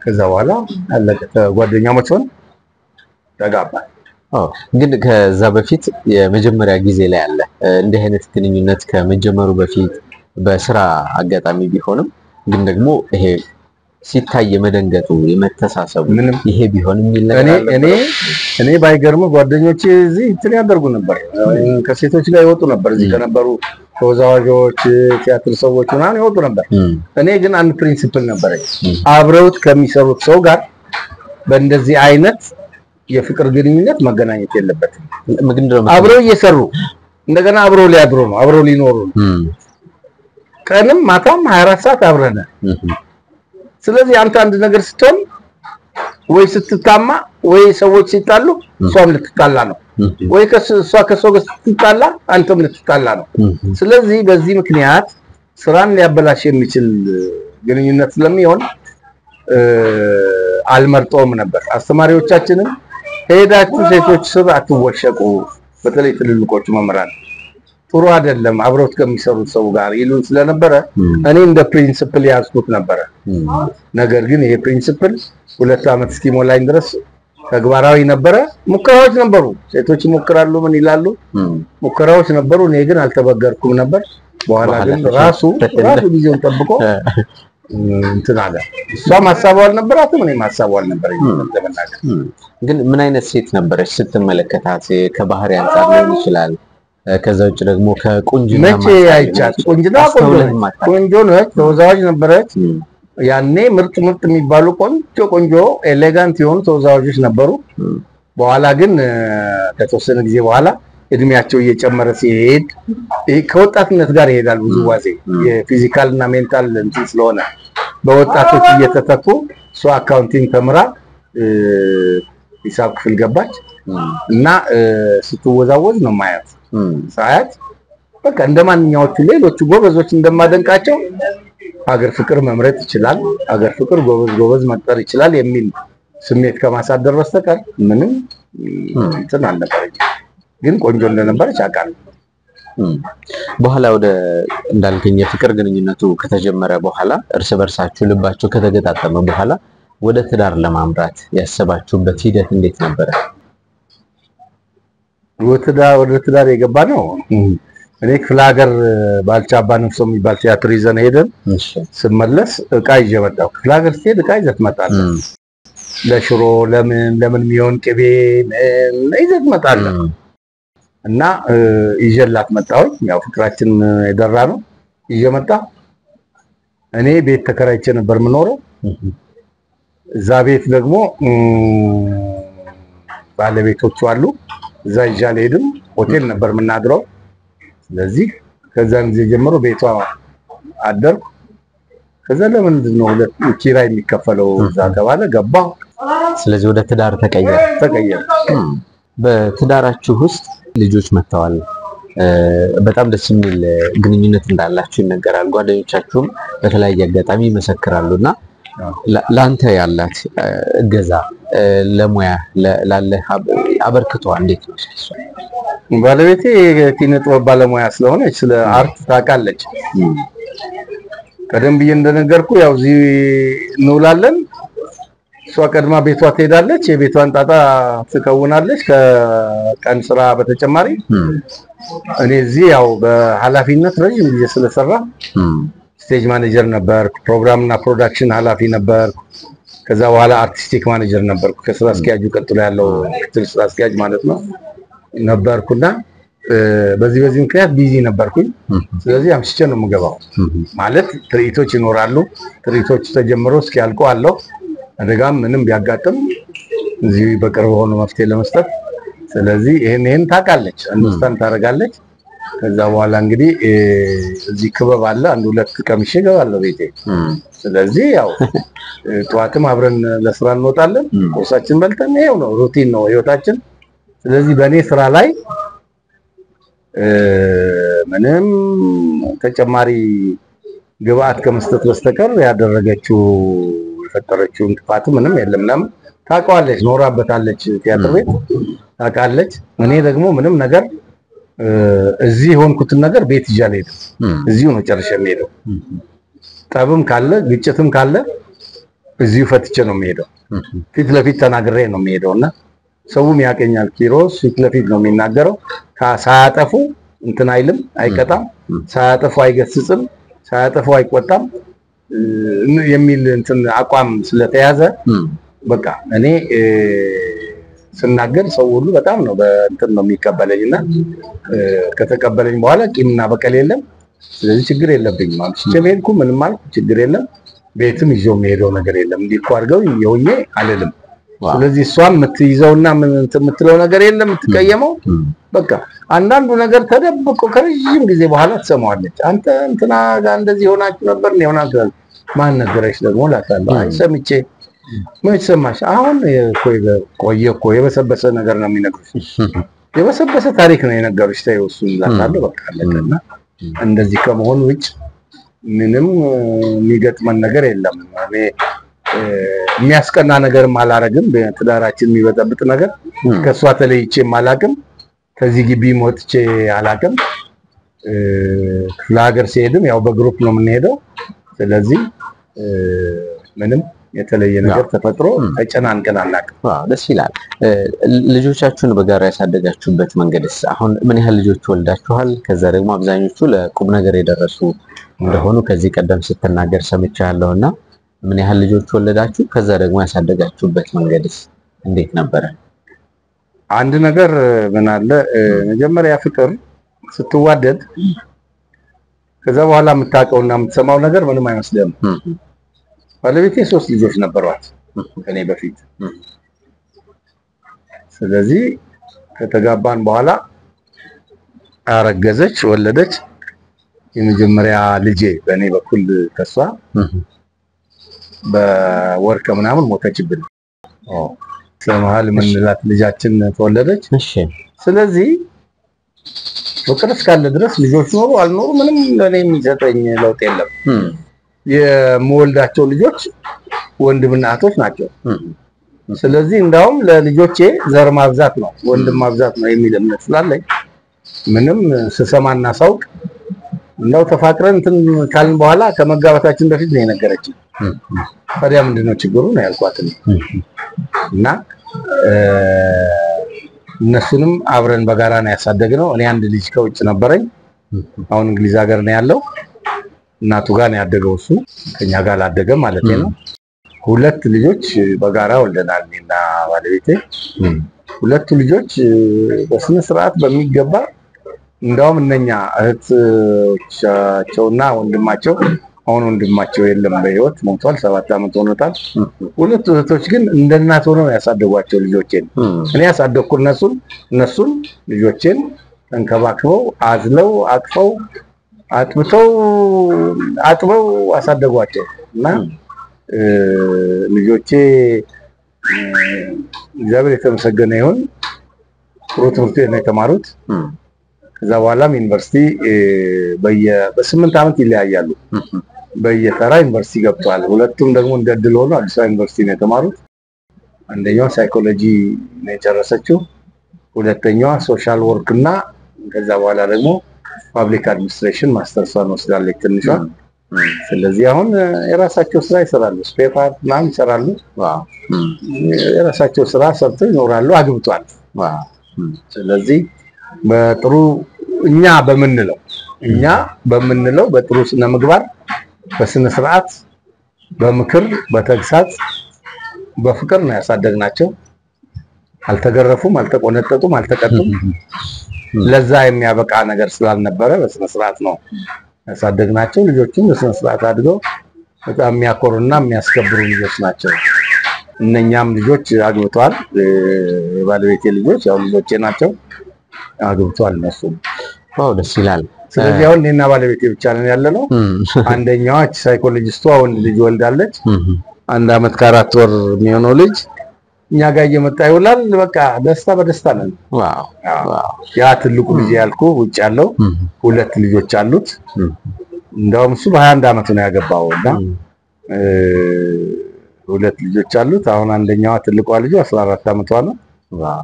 ከዛ በኋላ አለቀ። ጓደኛሞች ሆነን ተጋባን። ግን ከዛ በፊት የመጀመሪያ ጊዜ ላይ አለ እንዲህ አይነት ግንኙነት ከመጀመሩ በፊት በስራ አጋጣሚ ቢሆንም ግን ደግሞ ይሄ ሲታይ የመደንገጡ የመተሳሰቡ ይሄ ቢሆንም ይለኛል እኔ ባይገርም ጓደኞቼ እዚህ እንትን ያደርጉ ነበር ከሴቶች ጋር ይወጡ ነበር እዚህ ከነበሩ ተወዛዋዦች ቲያትር ሰዎች ምናምን ይወጡ ነበር እኔ ግን አንድ ፕሪንሲፕል ነበር አብረውት ከሚሰሩት ሰው ጋር በእንደዚህ አይነት የፍቅር ግንኙነት መገናኘት የለበትም አብረው እየሰሩ እንደገና አብረው ሊያድሩ ነው አብረው ሊኖሩ ቀንም ማታም 24 ሰዓት አብረና ስለዚህ አንተ አንድ ነገር ስትሆን ወይ ስትታማ ወይ ሰዎች ሲጣሉ እሷም ልትጣላ ነው ወይ እሷ ከሰው ጋር ስትጣላ አንተም ልትጣላ ነው ስለዚህ በዚህ ምክንያት ስራን ሊያበላሽ የሚችል ግንኙነት ስለሚሆን አልመርጦም ነበር አስተማሪዎቻችንም ሄዳችሁ ሴቶች ስር አትወሸቁ በተለይ ትልልቆቹ መምህራን ጥሩ አይደለም አብሮት ከሚሰሩት ሰው ጋር ይሉን ስለነበረ እኔ እንደ ፕሪንሲፕል ያዝኩት ነበር ነገር ግን ይሄ ፕሪንሲፕል 2 አመት እስኪሞላኝ ድረስ ተግባራዊ ነበረ ሙከራዎች ነበሩ ሴቶች ይሞክራሉ ምን ይላሉ ሙከራዎች ነበሩ እኔ ግን አልተበገርኩም ነበር በኋላ ግን ራሱ ጊዜውን ጠብቆ እንትን አለ እሷም ሐሳቧል ነበራትም እኔም ሐሳቧል ነበር ለምናገር ግን ምን አይነት ሴት ነበረች ስትመለከታት ከባህሪ አንፃር ሊሆን ይችላል ከዛ ውጭ ደግሞ ከቁንጅና መቼ አይቻት ቁንጅና ቆንጆ ነች ተወዛዋዥ ነበረች ያኔ ምርጥ የሚባሉ ቆንጆ ኤሌጋንት የሆኑ ተወዛዋዦች ነበሩ በኋላ ግን ከተወሰነ ጊዜ በኋላ እድሜያቸው እየጨመረ ሲሄድ ከወጣትነት ጋር ይሄዳል ብዙ ዋዜ የፊዚካል እና ሜንታል እንትን ስለሆነ በወጣቶች እየተተኩ ሷ አካውንቲንግ ተምራ ሂሳብ ክፍል ገባች እና ስትወዛወዝ ነው ማያት ሳያት በቃ እንደማንኛዎቹ ሌሎቹ ጎበዞች እንደማደንቃቸው ሀገር ፍቅር መምረጥ ይችላል ሀገር ፍቅር ጎበዝ መቅጠር ይችላል የሚል ስሜት ከማሳደር በስተቀር ምንም እንትን አልነበረኝ ግን ቆንጆ እንደነበረች አውቃለሁ በኋላ ወደ እንዳልከኝ የፍቅር ግንኙነቱ ከተጀመረ በኋላ እርስ በርሳችሁ ልባችሁ ከተገጣጠመ በኋላ ወደ ትዳር ለማምራት ያሰባችሁበት ሂደት እንዴት ነበር ወደ ትዳር የገባ ነው እኔ ክፍለ ሀገር ባልቻባ ነፍሶ የሚባል ቲያትር ይዘን ሄደን ስመለስ እቃ ይዤ መጣሁ ክፍለ ሀገር ስትሄድ እቃ ይዘህ ትመጣለህ ለሽሮ ለምን የሚሆን ቅቤ ይዘህ ትመጣለህ እና ይዤላት መጣሁ ያው ፍቅራችን የደራ ነው ይዤ መጣ እኔ ቤት ተከራይቼ ነበር የምኖረው እዛ ቤት ደግሞ ባለቤቶቹ አሉ እዛ ይዣል ሄድም ሆቴል ነበር የምናድረው ስለዚህ ከዛን ጊዜ ጀምሮ ቤቷ አደርኩ ከዛ ለምንድን ነው ኪራይ የሚከፈለው እዛ ተባለ ገባሁ ስለዚህ ወደ ትዳር ተቀየረ በትዳራችሁ ውስጥ ልጆች መተዋል በጣም ደስ የሚል ግንኙነት እንዳላችሁ ይነገራል ጓደኞቻችሁም በተለያየ አጋጣሚ ይመሰክራሉና ላንተ ያላት እገዛ ለሙያ ላለ አበርክቷ እንዴት ነው ባለቤቴ ኪነ ጥበብ ባለሙያ ስለሆነች ስለ አርት ታውቃለች ቀደም ብዬ እንደነገርኩ ያው እዚህ እንውላለን እሷ ቀድማ ቤቷ ትሄዳለች የቤቷን ጣጣ ትከውናለች ከቀን ስራ በተጨማሪ እኔ እዚህ ያው በኃላፊነት ረጅም ጊዜ ስለሰራ ስቴጅ ማኔጀር ነበርኩ ፕሮግራም እና ፕሮዳክሽን ኃላፊ ነበርኩ ከዛ በኋላ አርቲስቲክ ማኔጀር ነበርኩ ከስራ አስኪያጁ ቀጥሎ ያለው ክትል ስራ አስኪያጅ ማለት ነው ነበርኩና በዚህ ምክንያት ቢዚ ነበርኩኝ ስለዚህ አምሽቼ ነው የምገባው ማለት ትርኢቶች ይኖራሉ ትርኢቶች ተጀምሮ እስኪያልቁ አለው አደጋም ምንም ቢያጋጥም እዚህ በቅርብ ሆኖ መፍትሄ ለመስጠት ስለዚህ ይሄን ታውቃለች አንደርስታንድ ታደርጋለች ከዛ በኋላ እንግዲህ እዚህ ክበብ አለ አንድ ሁለት ቀምሼ ገባለሁ ቤቴ ስለዚህ ያው ጧትም አብረን ለስራ እንወጣለን ቁርሳችን በልተን ይሄው ነው ሩቲን ነው ህይወታችን ስለዚህ በእኔ ስራ ላይ ምንም ተጨማሪ ግብአት ከመስጠት በስተቀር ያደረገችው የፈጠረችው እንቅፋት ምንም የለም ለምን ታውቃለች ኖራበታለች ቲያትር ቤት ታውቃለች እኔ ደግሞ ምንም ነገር እዚህ ሆንኩትን ነገር ቤት ይዣል ሄደ እዚሁ ነው ጨርሼ የምሄደው ጠብም ካለ ግጭትም ካለ እዚሁ ፈትቼ ነው የምሄደው ፊት ለፊት ተናግሬ ነው የምሄደውና ሰውም ያቀኛል ኪሮስ ፊት ለፊት ነው የሚናገረው ሳያጠፉ እንትን አይልም አይቀጣም ሳያጠፉ አይገስጽም ሳያጠፉ አይቆጣም የሚል እንትን አቋም ስለተያዘ በቃ እኔ ስናገር ሰው ሁሉ በጣም ነው በእንትን ነው የሚቀበለኝና ከተቀበለኝ በኋላ ቂምና በቀል የለም ስለዚህ ችግር የለብኝም ማለት ቸቤልኩ ምንም ማለት ችግር የለም ቤትም ይዞ የሚሄደው ነገር የለም እንዲህ እኮ አድርገው ይውኜ አልልም ስለዚህ እሷም የምትይዘውና የምትለው ነገር የለም የምትቀየመው በቃ አንዳንዱ ነገር ተደብቆ ከረጅም ጊዜ በኋላ ትሰማዋለች አንተ እንትና ጋር እንደዚህ ሆናችሁ ነበር ነው ሆናችሁ ማን ነገረሽ ደግሞ ላታለው አይ ሰምቼ ምን ሰማሽ አሁን ቆየኮ የበሰበሰ ነገር ነው የሚነግሩሽ የበሰበሰ ታሪክ ነው የነገሩሽ ታይወሱን ላታለው በቃ አለና እንደዚህ ከመሆኑ ውጭ ምንም የሚገጥመን ነገር የለም እኔ የሚያስቀና ነገር ማላረግም በትዳራችን የሚበጠብጥ ነገር ከሷ ተለይቼ ማላቅም ከዚህ ግቢ ሞትቼ አላቅም ለሀገር ሲሄድም ያው በግሩፕ ነው የምንሄደው ስለዚህ ምንም የተለየ ነገር ተፈጥሮ ተጨናንቀን አናቅም ደስ ይላል ልጆቻችሁን በጋራ ያሳደጋችሁበት መንገድስ አሁን ምን ያህል ልጆች ወልዳችኋል ከዛ ደግሞ አብዛኞቹ ለቁም ነገር የደረሱ እንደሆኑ ከዚህ ቀደም ስትናገር ሰምቻለሁና ምን ያህል ልጆች ወለዳችሁ ከዛ ደግሞ ያሳደጋችሁበት መንገድስ እንዴት ነበር አንድ ነገር ምን አለ መጀመሪያ ፍቅር ስትዋደድ ከዛ በኋላ የምታውቀውና የምትሰማው ነገር ምንም አይመስልም ባለቤቴ 3 ልጆች ነበሯት ከኔ በፊት ስለዚህ ከተጋባን በኋላ አረገዘች ወለደች የመጀመሪያ ልጄ በኔ በኩል ከሷ በወር ከምናምን ሞተችብን ስለማል ምንላት ልጃችን ተወለደች እሺ ስለዚህ ፍቅር እስካለ ድረስ ልጆች ኖሩ አልኖሩ ምንም ለኔ የሚሰጠኝ ለውጥ የለም የሞልዳቸው ልጆች ወንድምና እህቶች ናቸው ስለዚህ እንዳውም ለልጆቼ ዘር ማብዛት ነው ወንድም ማብዛት ነው የሚል እምነት ስላለኝ ምንም ስሰማና ሳውቅ እንደው ተፋቅረን እንትን ካልን በኋላ ከመጋባታችን በፊት ነው የነገረችኝ ታዲያ ምንድነው ችግሩ ነው ያልኳት እና እነሱንም አብረን በጋራ ነው ያሳደግነው እኔ አንድ ልጅ ከውጭ ነበረኝ አሁን እንግሊዝ ሀገር ነው ያለው እናቱ ጋር ነው ያደገው እሱ ከኛ ጋር አላደገ ማለት ነው ሁለት ልጆች በጋራ ወልደናል እና ባለቤቴ ሁለት ልጆች በስነ ስርዓት በሚገባ እንዳውም እነኛ እህቶቻቸውና ወንድማቸው አሁን ወንድማቸው የለም በህይወት ሞቷል 7 አመት ሆኖታል ሁለት እህቶች ግን እንደናት ሆነው ያሳደጓቸው ልጆቼን እኔ ያሳደግኩ እነሱን ልጆቼን ተንከባክበው አዝለው አቅፈው አጥበው አሳደጓቸው እና ልጆቼ እግዚአብሔር የተመሰገነ ይሁን ጥሩ ትምህርት ነው የተማሩት ከዛ በኋላም ዩኒቨርሲቲ በ8 አመት ይለያያሉ በየተራ ዩኒቨርሲቲ ገብተዋል ሁለቱም ደግሞ እንደድል ሆኖ አዲስ አበባ ዩኒቨርሲቲ ነው የተማሩት አንደኛው ሳይኮሎጂ ነው የጨረሰችው ሁለተኛዋ ሶሻል ወርክ እና ከዛ በኋላ ደግሞ ፐብሊክ አድሚኒስትሬሽን ማስተርሷን ወስዳለች ትንሿ ስለዚህ አሁን የራሳቸው ስራ ይሰራሉ ስፔፓር ማን ይሰራሉ የራሳቸው ስራ ሰርተው ይኖራሉ አግብቷል ስለዚህ በጥሩ እኛ በምንለው በጥሩ ስነ ምግባር በስነ ስርዓት በምክር በተግሳጽ በፍቅር ነው ያሳደግናቸው አልተገረፉም አልተቆነጠጡም አልተቀጡም ለዛ የሚያበቃ ነገር ስላልነበረ በስነ ስርዓት ነው ያሳደግናቸው ልጆቹም በስነ ስርዓት አድገው በጣም የሚያኮሩና የሚያስከብሩ ልጆች ናቸው እነኛም ልጆች አግብተዋል የባለቤቴ ልጆች ያው ልጆቼ ናቸው አግብተዋል እነሱ ዋው ደስ ይላል ስለዚህ አሁን እኔና ባለቤቴ ብቻ ነን ያለነው አንደኛዋ ሳይኮሎጂስቷ ወንድ ልጅ ወልዳለች 1 አመት ከ4 ወር የሚሆነው ልጅ እኛ ጋር እየመጣ ይውላል በቃ ደስታ በደስታ ነን ዋው ያ ትልቁ ልጅ ያልኩ ውጭ ያለው ሁለት ልጆች አሉት እንደውም እሱ በ21 አመት ነው ያገባውና ሁለት ልጆች አሉት አሁን አንደኛዋ ትልቋ ልጅ 14 አመቷ ነው ዋው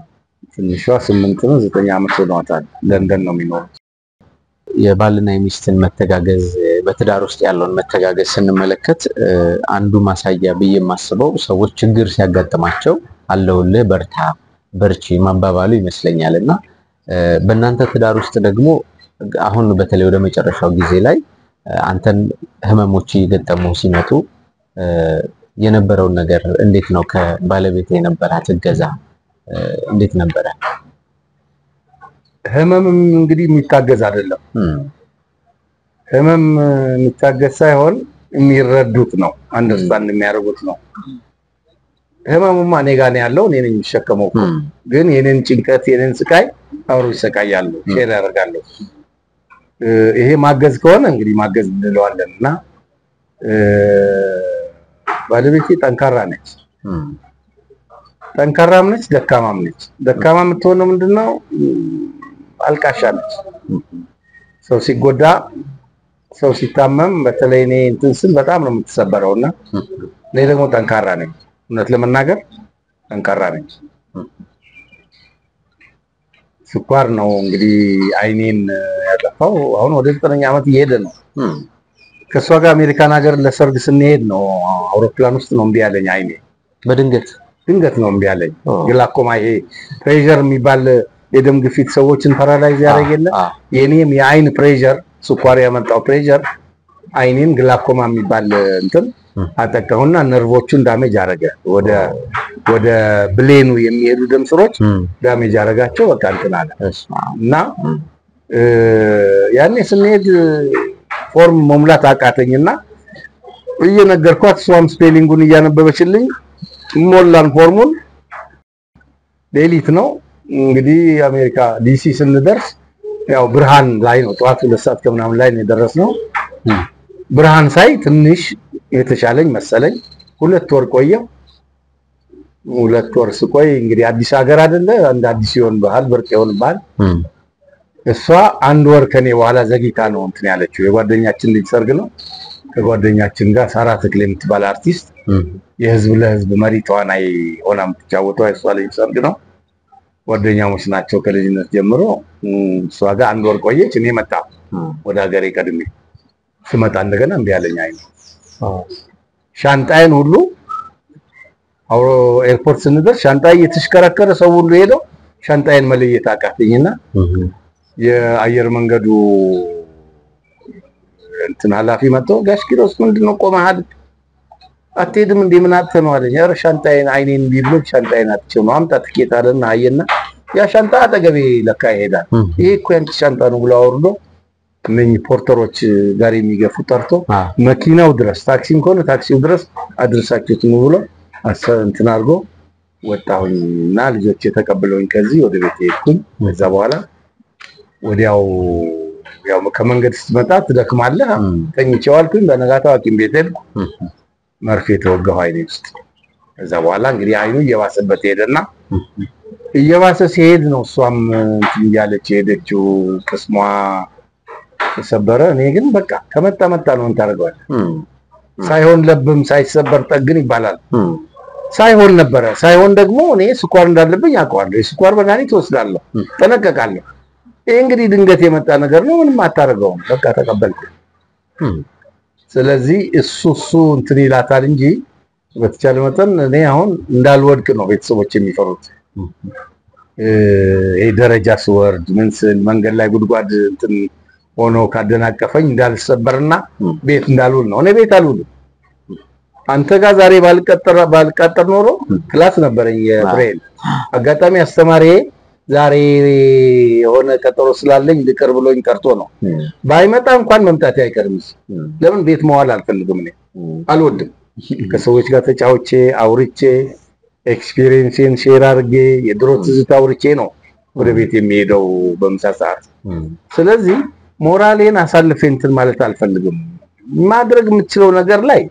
ትንሿ 8 ነው 9 አመት ሆኗታል ለንደን ነው የሚኖረው የባልና የሚስትን መተጋገዝ በትዳር ውስጥ ያለውን መተጋገዝ ስንመለከት አንዱ ማሳያ ብዬ የማስበው ሰዎች ችግር ሲያጋጥማቸው አለውልህ በርታ በርቺ ማባባሉ ይመስለኛልና በእናንተ ትዳር ውስጥ ደግሞ አሁን በተለይ ወደ መጨረሻው ጊዜ ላይ አንተን ህመሞች እየገጠሙ ሲመጡ የነበረው ነገር እንዴት ነው? ከባለቤት የነበራት እገዛ እንዴት ነበረ? ህመምም እንግዲህ የሚታገዝ አይደለም። ህመም የሚታገዝ ሳይሆን የሚረዱት ነው፣ አንደርስታንድ የሚያደርጉት ነው። ህመሙማ እኔ ጋር ነው ያለው፣ እኔ ነኝ የሚሸከመው። ግን የኔን ጭንቀት የኔን ስቃይ አብረው ይሰቃያሉ፣ ሼር ያደርጋሉ። ይሄ ማገዝ ከሆነ እንግዲህ ማገዝ እንለዋለንና ባለቤቴ ጠንካራ ነች። ጠንካራም ነች፣ ደካማም ነች። ደካማ የምትሆነው ምንድነው? አልቃሻ ነች። ሰው ሲጎዳ ሰው ሲታመም በተለይ እኔ እንትን ስል በጣም ነው የምትሰበረውና እኔ ደግሞ ጠንካራ ነኝ። እውነት ለመናገር ጠንካራ ነኝ። ስኳር ነው እንግዲህ አይኔን ያጠፋው። አሁን ወደ 9ኛ ዓመት እየሄደ ነው። ከሷ ጋር አሜሪካን ሀገር ለሰርግ ስንሄድ ነው አውሮፕላን ውስጥ ነው እምቢ ያለኝ አይኔ። ድንገት ነው እምቢ ያለኝ። ግላኮማ ይሄ ፕሬሸር የሚባል የደም ግፊት ሰዎችን ፓራላይዝ ያደርጋል። የኔም የአይን ፕሬሸር ስኳር ያመጣው ፕሬሸር አይኔን ግላኮማ የሚባል እንትን አጠቃውና ነርቮቹን ዳሜጅ አደረገ። ወደ ብሌኑ የሚሄዱ ደም ስሮች ዳሜጅ አደረጋቸው። በቃ እንትን አለ እና ያኔ ስንሄድ ፎርም መሙላት አቃተኝና እየነገርኳት እሷም ስፔሊንጉን እያነበበችልኝ ሞላን ፎርሙን። ሌሊት ነው እንግዲህ አሜሪካ ዲሲ ስንደርስ ያው ብርሃን ላይ ነው፣ ጠዋት 2 ሰዓት ከምናምን ላይ ነው የደረስነው። ብርሃን ሳይ ትንሽ የተሻለኝ መሰለኝ። 2 ወር ቆየው። 2 ወር ስቆይ እንግዲህ አዲስ ሀገር አይደለ እንደ አዲስ ይሆን ባህል ብርቅ ይሆን ባህል እሷ 1 ወር ከኔ በኋላ ዘግይታ ነው እንትን ያለችው። የጓደኛችን ልጅ ሰርግ ነው። ከጓደኛችን ጋር ሳራ ተክሌ የምትባል አርቲስት የህዝብ ለህዝብ መሪ ተዋናይ ሆና የምትጫወተው እሷ ልጅ ሰርግ ነው። ጓደኛሞች ናቸው ከልጅነት ጀምሮ። እሷ ጋር 1 ወር ቆየች። እኔ መጣሁ ወደ ሀገሬ ቀድሜ። ስመጣ እንደገና እምቢ አለኝ አይኔ። ሻንጣዬን ሁሉ አውሮ ኤርፖርት ስንደርስ ሻንጣዬ እየተሽከረከረ ሰው ሁሉ ሄደው ሻንጣዬን መለየት አቃተኝና የአየር መንገዱ እንትን ኃላፊ መጥቶ ጋሽ ኪሮስ ምንድነው ቆመሃል? አትሄድም እንዴ? ምን አጥተህ ነው አለኝ። ኧረ ሻንጣዬን አይኔን ቢብሎ ሻንጣዬን አጥቼው ነው። አምጣ ትኬት አለና አየና ያ ሻንጣ አጠገቤ ለካ ይሄዳል። ይሄ እኮ ያንቺ ሻንጣ ነው ብሎ አወርዶ እነኚህ ፖርተሮች ጋር የሚገፉ ጠርቶ መኪናው ድረስ ታክሲም ከሆነ ታክሲው ድረስ አድርሳችሁት ነው ብሎ እንትን አድርጎ ወጣሁኝና ልጆቼ ተቀብለውኝ ከዚህ ወደ ቤት ሄድኩኝ። ከዛ በኋላ ወዲያው ያው ከመንገድ ስትመጣ ትደክማለህ። ተኝቼ ዋልኩኝ። በነጋታው ሐኪም ቤት ሄድኩ። መርፌ ተወጋሁ አይኔ ውስጥ። ከዛ በኋላ እንግዲህ አይኑ እየባሰበት ሄደና እየባሰ ሲሄድ ነው እሷም እንትን ያለች ሄደችው። ቅስሟ ተሰበረ። እኔ ግን በቃ ከመጣ ነው እንታረጋለን። ሳይሆን ለብም ሳይሰበር ጠግን ይባላል። ሳይሆን ነበረ። ሳይሆን ደግሞ እኔ ስኳር እንዳለብኝ አውቀዋለሁ። የስኳር መድኃኒት ወስዳለሁ፣ ተነቀቃለሁ። ይሄ እንግዲህ ድንገት የመጣ ነገር ነው። ምንም አታረጋውም። በቃ ተቀበልኩ። ስለዚህ እሱ እንትን ይላታል እንጂ በተቻለ መጠን እኔ አሁን እንዳልወድቅ ነው ቤተሰቦች የሚፈሩት። ይሄ ደረጃ ስወርድ ምን ስል መንገድ ላይ ጉድጓድ እንትን ሆኖ ካደናቀፈኝ እንዳልሰበርና ቤት እንዳልውል ነው። እኔ ቤት አልውልም። አንተ ጋር ዛሬ ባልቀጠር ኖሮ ክላስ ነበረኝ የብሬል አጋጣሚ አስተማሪ ዛሬ የሆነ ቀጠሮ ስላለኝ ልቀር ብሎኝ ቀርቶ ነው። ባይመጣ እንኳን መምጣት አይቀርም። ለምን ቤት መዋል አልፈልግም። እኔ አልወድም። ከሰዎች ጋር ተጫውቼ አውርቼ ኤክስፒሪየንስን ሼር አድርጌ የድሮ ትዝታ አውርቼ ነው ወደ ቤት የሚሄደው በምሳ ሰዓት። ስለዚህ ሞራሌን አሳልፌ እንትን ማለት አልፈልግም። ማድረግ የምትችለው ነገር ላይ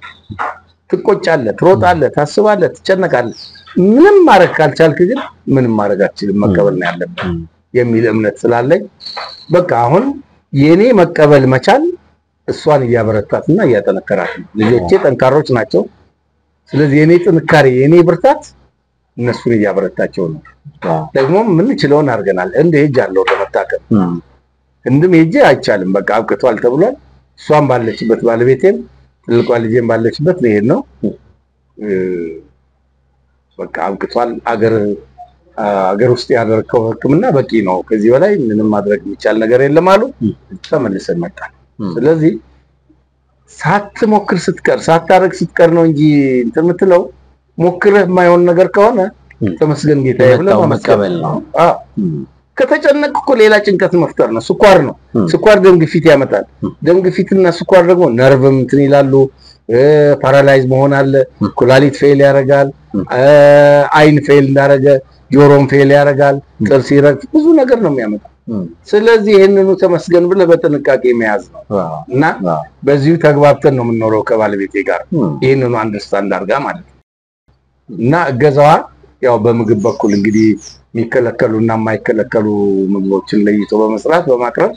ትቆጫለህ፣ ትሮጣለህ፣ ታስባለህ፣ ትጨነቃለህ። ምንም ማድረግ ካልቻልክ ግን ምንም ማድረግ አትችልም፣ መቀበል ነው ያለብህ የሚል እምነት ስላለኝ በቃ አሁን የኔ መቀበል መቻል እሷን እያበረታትና እያጠነከራት ነው። ልጆቼ ጠንካሮች ናቸው። ስለዚህ የኔ ጥንካሬ የኔ ብርታት እነሱን እያበረታቸው ነው። ደግሞ ምን ችለውን አድርገናል። እንደ ሄጃለሁ ለመታከም እንድም ሄጄ አይቻልም በቃ አብቅቷል ተብሏል። እሷን ባለችበት ባለቤቴም ትልቋ ልጄም ባለችበት ነው። በቃ አብቅቷል። አገር አገር ውስጥ ያደረከው ህክምና በቂ ነው ከዚህ በላይ ምንም ማድረግ የሚቻል ነገር የለም አሉ ተመልሰን መጣን ስለዚህ ሳትሞክር ስትቀር ሳታረግ ስትቀር ነው እንጂ እንትን ምትለው ሞክረህ የማይሆን ነገር ከሆነ ተመስገን ጌታዬ ብለህ መቀበል ነው ከተጨነቅኩ እኮ ሌላ ጭንቀት መፍጠር ነው ስኳር ነው ስኳር ደም ግፊት ያመጣል ደም ግፊትና ስኳር ደግሞ ነርቭም እንትን ይላሉ ፓራላይዝ መሆን አለ ኩላሊት ፌል ያረጋል አይን ፌል እንዳረገ ጆሮም ፌል ያረጋል ጥርስ ይረግፍ ብዙ ነገር ነው የሚያመጣው ስለዚህ ይሄንኑ ተመስገን ብለህ በጥንቃቄ መያዝ ነው እና በዚሁ ተግባብተን ነው የምንኖረው ከባለቤቴ ጋር ይሄንኑ አንደርስታንድ አድርጋ ማለት ነው እና እገዛዋ ያው በምግብ በኩል እንግዲህ የሚከለከሉና የማይከለከሉ ምግቦችን ለይቶ በመስራት በማቅረብ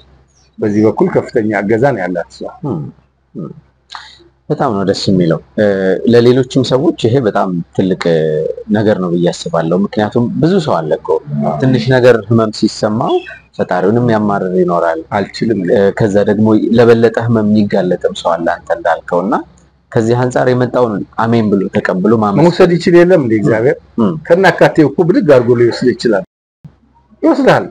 በዚህ በኩል ከፍተኛ እገዛ ነው ያላት ሰው በጣም ነው ደስ የሚለው ለሌሎችም ሰዎች ይሄ በጣም ትልቅ ነገር ነው በያስባለው ምክንያቱም ብዙ ሰው አለቆ ትንሽ ነገር ህመም ሲሰማው ፈጣሪውንም ያማረር ይኖራል አልችልም ከዛ ደግሞ ለበለጠ ህመም ይጋለጥም ሰው አለ አንተ እንዳልከውና ከዚህ አንፃር የመጣውን አሜን ብሎ ተቀብሎ መውሰድ ይችል የለም እንደ እግዚአብሔር ከናካቴው እኮ ብድግ አድርጎ ሊወስድ ይችላል ይወስዳል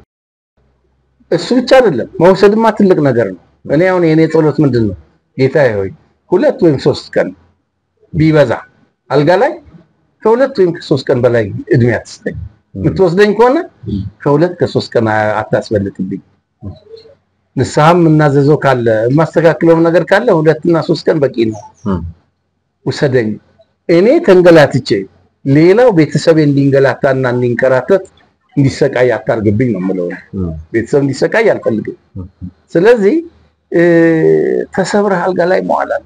እሱ ብቻ አይደለም መውሰድማ ትልቅ ነገር ነው እኔ አሁን የኔ ጸሎት ምንድነው ጌታዬ ሆይ 2 ወይም 3 ቀን ቢበዛ አልጋ ላይ ከ2 ወይም ከ3 ቀን በላይ እድሜ አትስጠኝ ምትወስደኝ ከሆነ ከ2 ከ3 ቀን አታስበልጥብኝ ንስሐም እናዘዘው ካለ ማስተካከለው ነገር ካለ 2 እና 3 ቀን በቂ ነው ወሰደኝ እኔ ተንገላትቼ ሌላው ቤተሰብ እንዲንገላታና እንዲንከራተት እንዲሰቃይ አታርግብኝ ነው ማለት ነው ቤተሰብ እንዲሰቃይ አልፈልግም ስለዚህ ተሰብረህ አልጋ ላይ መዋላል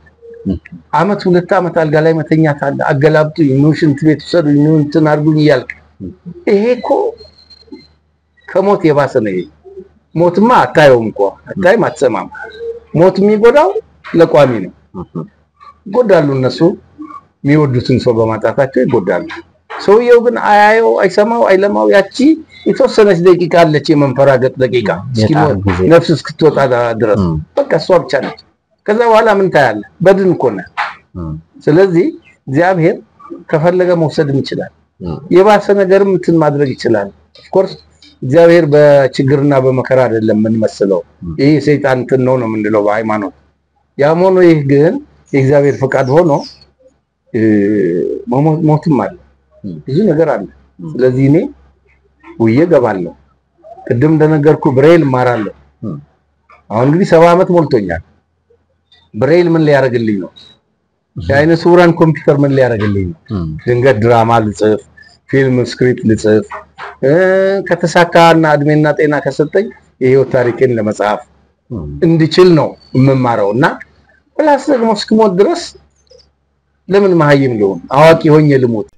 አመት 2 አመት አልጋ ላይ መተኛት አለ አገላብጡ ኢሞሽን ትቤት ወሰዱ እንትን አርጉኝ ይያልክ ይሄኮ ከሞት የባሰ ነው ሞትማ አታየውም እኮ አታይም አትሰማም ሞት የሚጎዳው ለቋሚ ነው ጎዳሉ እነሱ የሚወዱትን ሰው በማጣታቸው ይጎዳሉ ሰውየው ግን አያየው አይሰማው አይለማው ያቺ የተወሰነች ደቂቃ አለች የመንፈራገጥ ደቂቃ እስኪሞት ነፍስ እስክትወጣ ድረስ በቃ እሷ ብቻ ነች ከዛ በኋላ ምን ታያለ በድን እኮ ነው ስለዚህ እግዚአብሔር ከፈለገ መውሰድም ይችላል የባሰ ነገርም እንትን ማድረግ ይችላል ኦፍ ኮርስ እግዚአብሔር በችግርና በመከራ አይደለም ምን መስለው ይሄ ሰይጣን እንትን ነው ምንድነው በሃይማኖት ያም ሆኖ ይህ ግን የእግዚአብሔር ፈቃድ ሆኖ ሞትም አለ ብዙ ነገር አለ ስለዚህ እኔ ውዬ ገባለሁ ቅድም እንደነገርኩ ብሬል ማራለሁ አሁን እንግዲህ 70 አመት ሞልቶኛል ብሬል ምን ሊያረግልኝ ነው የአይነ ስውራን ኮምፒውተር ምን ሊያረግልኝ ነው ድንገት ድራማ ልጽፍ ፊልም ስክሪፕት ልጽፍ ከተሳካና እድሜና ጤና ከሰጠኝ የህይወት ታሪክን ለመጻፍ እንድችል ነው የምማረውና ፕላስ ደግሞ እስክሞት ድረስ ለምን ማህይም ልሆን አዋቂ ሆኜ ልሞት